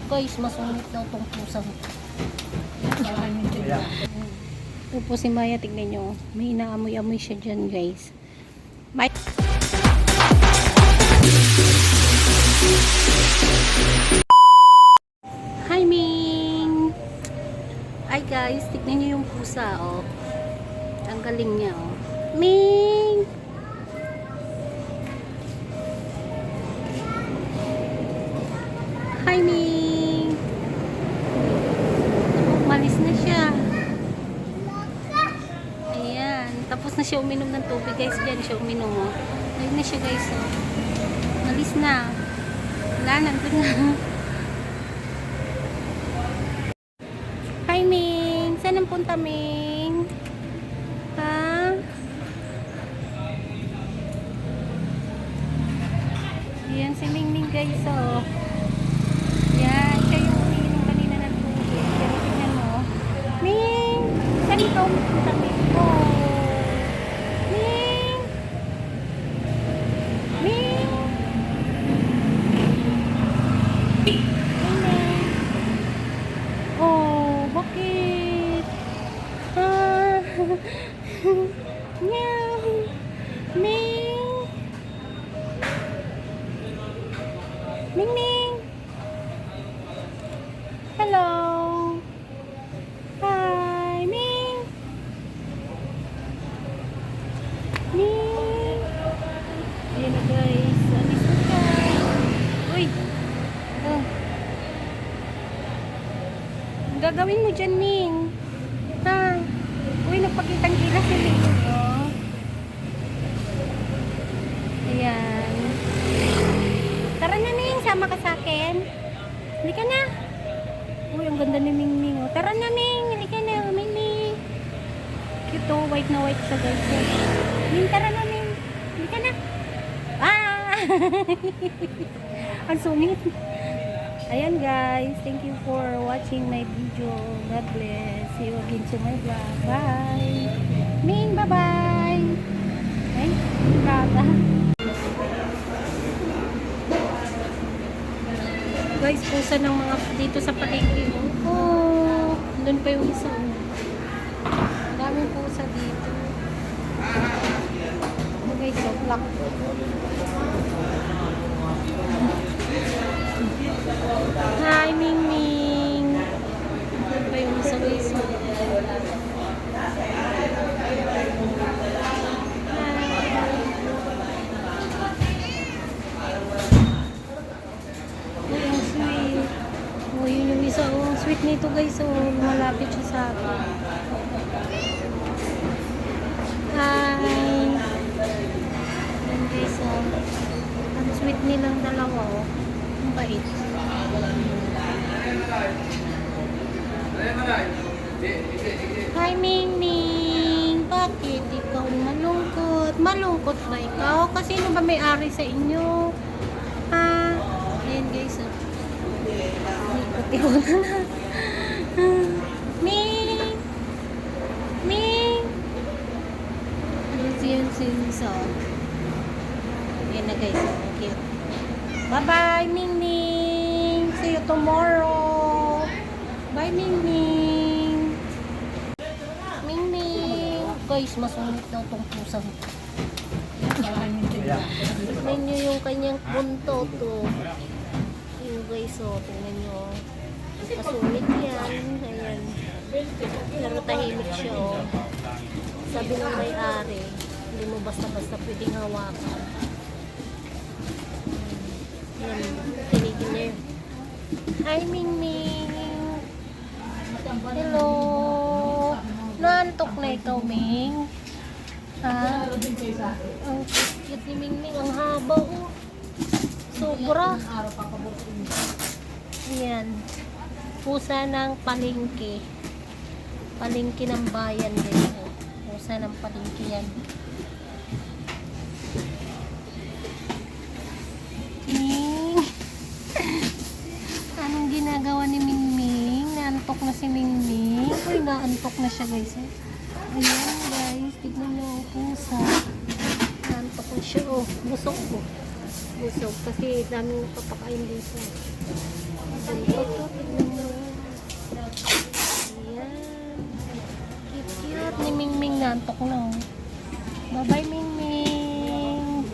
Guys, masungit daw tong pusang. Ito po si Maya, tignan nyo. May inaamoy-amoy siya dyan, guys. Maya. Hi, Ming! Hi, guys. Tignan nyo yung pusa, oh. Ang galing niya, oh. Ming! Hi, Ming! Umalis na siya. Ayan. Tapos na siya uminom ng tubig, guys. Diyan siya uminom, oh. Ayun na siya, guys, oh. Umalis na. Wala, nandun na. Hi, Ming! Saan ang punta, Ming? Ha? Ayan si Ming Ming, guys, oh. Yan, siya yung umiinom kanina ng tubig. Pero tingnan mo. Ming! Saan ikaw punta, Ming? Oh. Ming! Ming! Ming! Oh, bakit? Ah! Meow! Ming! Ming Ming! Hello! Hi! Ming! Ming! Ayan na, guys. Alis na siya. Uy! Oh. Ang gagawin mo dyan, Ming? Ha? Uy, nagpakitang gila si Ming. Oh. Ayan. Tara na, Ming. Sama ka sa akin. Halika na. Uy, ang ganda ni Ming Ming. Oh. Tara na, Ming. Halika na, Ming Ming. Cute, oh. White na white siya, guys. Ming, tara na, Ming. Halika na. Ah! Ang sungit. Ayan, guys. Thank you for watching my video. God bless. See you again to my vlog. Bye. Ming, bye-bye. Ay, kata. Guys, pusa ng mga dito sa palengke. Oh, doon pa yung isa. Daming pusa dito. Oh, guys, so black. Hi, Ming Ming. Doon pa yung isa, guys. Sweet nito, guys, so malapit siya sa akin. Hi! Yan, guys, oh. Ang sweet nilang dalawa, oh. Ang bait. Hi, Ming Ming! Bakit ikaw malungkot? Malungkot ba ikaw? Kasi sino ba may-ari sa inyo? Ha? Ayan, guys, oh. Ikot-ikot na. Ming! Ming! Yan so. Yan na, guys. Cute. Bye-bye, Ming Ming! See you tomorrow! Bye, Ming Ming! Ming Ming! Guys, masungit daw tong pusang. Tingnan nyo yung kanyang buntot, oh. Yung, guys, oh. Tingnan nyo. Masungit yan. Ayan. Pero tahimik siya, oh. Sabi ng may-ari, hindi mo basta-basta pwedeng hawakan. Ayan. Tinigin niya. Hi, Ming Ming! Hello! Naantok na ikaw, Ming? Ha? Ang cute ni Ming Ming. Ang haba, oh. Sobra. Ayan. Pusa ng palengke. Palengke ng bayan din. Pusa ng palengke yan. Ming! Anong ginagawa ni Ming Ming? Naantok na si Ming Ming. Uy, naantok na siya, guys. Ayan, guys. Tignan nyo ang pusa. Naantok na siya. Oh, busog ko. Busog. Kasi daming napapakain dito. Ito. inaantok na. Bye-bye, Mingming.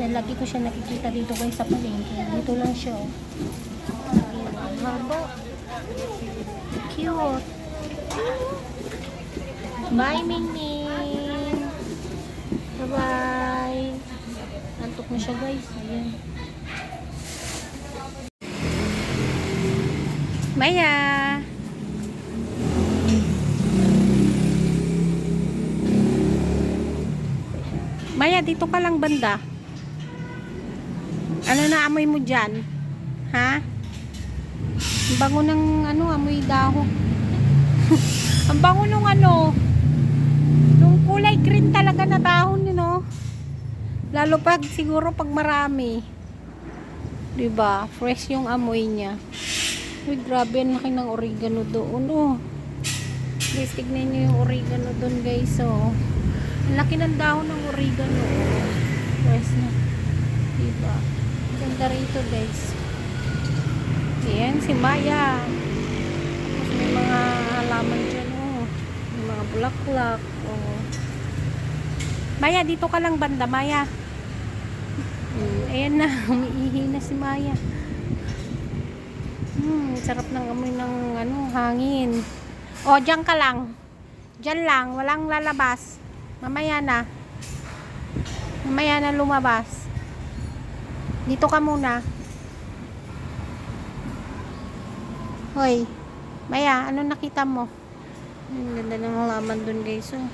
Yan, lagi ko siya nakikita dito guys sa palengke. Dito lang siya. Habo. Cute. Bye, Mingming. Bye-bye. Antok na siya guys. Ayan. Maya. Maya, dito ka lang banda. Ano na amoy mo dyan? Ha? Ang bango ng ano, amoy dahon. Ang bango nung ano, nung kulay green talaga na dahon, you know? Lalo pag, siguro pag marami. Diba? Fresh yung amoy niya. Uy, grabe, ang laki ng oregano doon, oh. Guys, tignan nyo yung oregano doon, guys, oh. Ang laki ng dahon ng oregano, oh. Fresh na. Diba? Ganda rito, guys. Ayan, si Maya. Tapos may mga halaman dyan, oh. May mga bulaklak, oh. Maya, dito ka lang banda, Maya. Ayan na, umiihi na si Maya. Sarap ng amoy ng ano, hangin. O, dyan ka lang. Dyan lang, walang lalabas. Mamaya na. Mamaya na lumabas. Dito ka muna. Hoy, Maya, ano nakita mo? Ang ganda ng halaman dun, guys. Oh.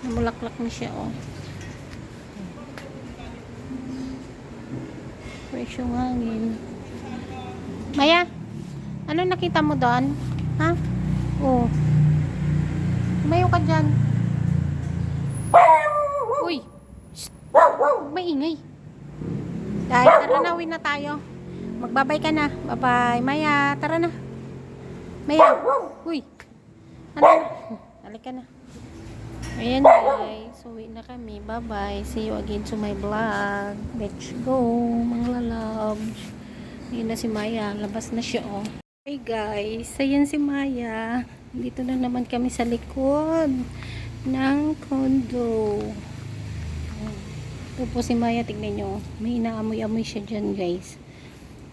Namulaklak na siya, oh. Fresh yung hangin. Maya, ano nakita mo doon? Ha? Oh. Tumayo ka dyan. Uy. Shh. Maingay. Dahil tara na, uwi na tayo. Magbabay ka na. Bye-bye. Maya, tara na. Maya. Uy. Ano na? Halika na. Ayan guys. Uwi na kami. Bye-bye. See you again to my vlog. Let's go. Mga lalabs. Ayan na si Maya. Labas na siya, oh. Hey guys, ayan si Maya. Dito na naman kami sa likod ng condo. Ito po si Maya, tignan nyo. May inaamoy-amoy siya dyan, guys.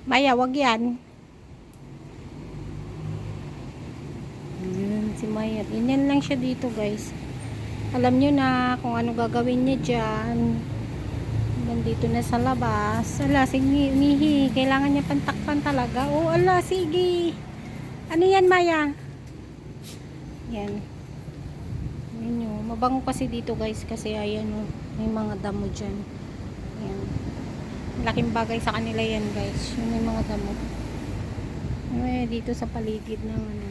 Maya, wag yan. Ayan si Maya. Ganyan lang siya dito, guys. Alam nyo na kung ano gagawin niya dyan. Nandito na sa labas. Ala, sige, umihi. Kailangan niya pantakpan talaga. Oh, ala, sige. Ano yan, Maya? Yan. Ayan nyo. Mabango kasi dito, guys. Kasi, ayan, oh, may mga damo dyan. Ayan. Laking bagay sa kanila yan, guys. Yung may mga damo. Ayan, dito sa paligid ng, ano.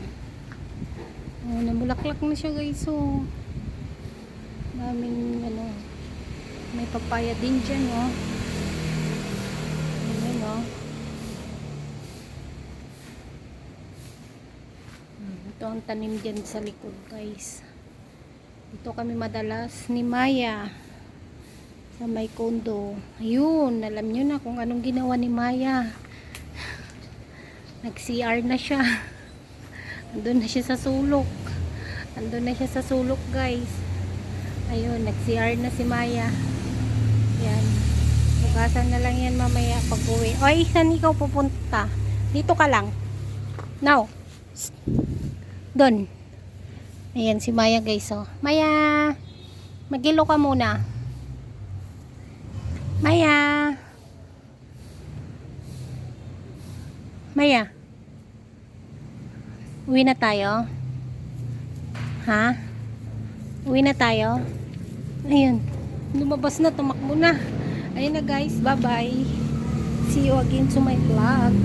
Oh, namulaklak na siya, guys. Oh. Daming, ano, may papaya din dyan, oh. Ayan, oh. Ito ang tanim dyan sa likod, guys. Dito kami madalas ni Maya. Sa may condo. Ayun, alam nyo na kung anong ginawa ni Maya. Nag-CR na siya. Andun na siya sa sulok. Andun na siya sa sulok, guys. Ayun, nag-CR na si Maya. Yan. Bukasan na lang yan mamaya pag uwi. Oy, saan ikaw pupunta? Dito ka lang. Now. Doon. Ayan si Maya, guys. Oh. Maya. Magilo ka muna. Maya. Maya. Uwi na tayo. Ha? Uwi na tayo. Ayun. Lumabas na, tumakbo na. Ayun na, guys, bye bye. See you again to my vlog.